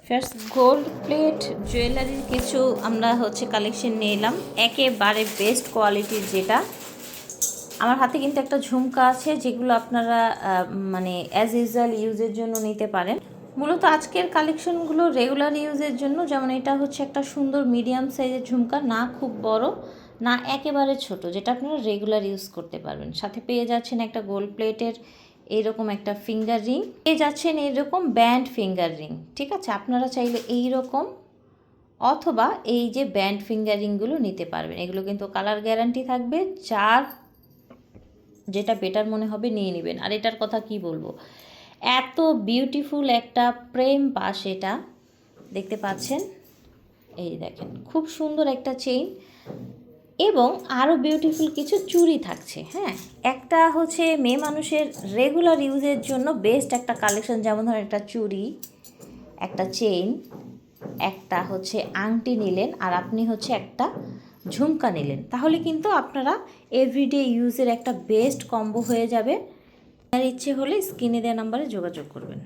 First gold plate জুয়েলারির কিছু আমরা collection নিয়ে এলাম, একেবারে বেস্ট কোয়ালিটির। যেটা আমার হাতে কিন্তু একটা ঝুমকা আছে, যেগুলো আপনারা মানে অ্যাজ ইউজুয়াল ইউজের জন্য নিতে পারেন। মূলত আজকের কালেকশনগুলো রেগুলার ইউজের জন্য। যেমন এটা একটা সুন্দর মিডিয়াম সাইজের ঝুমকা, না খুব বড় না একেবারে ছোট, যেটা আপনারা রেগুলার ইউজ করতে পারবেন। সাথে পেয়ে যাচ্ছেন একটা গোল্ড প্লেটের এইরকম একটা ফিঙ্গার রিং, পেয়ে যাচ্ছেন এইরকম ব্যান্ড ফিঙ্গার রিং। ঠিক আছে, আপনারা চাইলে এইরকম অথবা এই যে ব্যান্ড ফিঙ্গার রিংগুলো নিতে পারবেন। এগুলো কিন্তু কালার গ্যারান্টি থাকবে, যার যেটা বেটার মনে হবে নিয়ে নেবেন। আর এটার কথা কি বলবো, এত বিউটিফুল একটা প্রেম পাশ, এটা দেখতে পাচ্ছেন, এই দেখেন খুব সুন্দর একটা চেইন এবং আরও বিউটিফুল কিছু চুড়ি থাকছে। হ্যাঁ, একটা মেয়ে মানুষের রেগুলার ইউজের জন্য বেস্ট একটা কালেকশন। যেমন ধরেন একটা চুড়ি, একটা চেইন, একটা আংটি নিলেন, আর আপনি একটা ঝুমকা নিলেন, তাহলে কিন্তু আপনারা এভরিডে ইউজের একটা বেস্ট কম্বো হয়ে যাবে। আর ইচ্ছে হলে স্ক্রিনে দেওয়া নাম্বারে যোগাযোগ করবেন।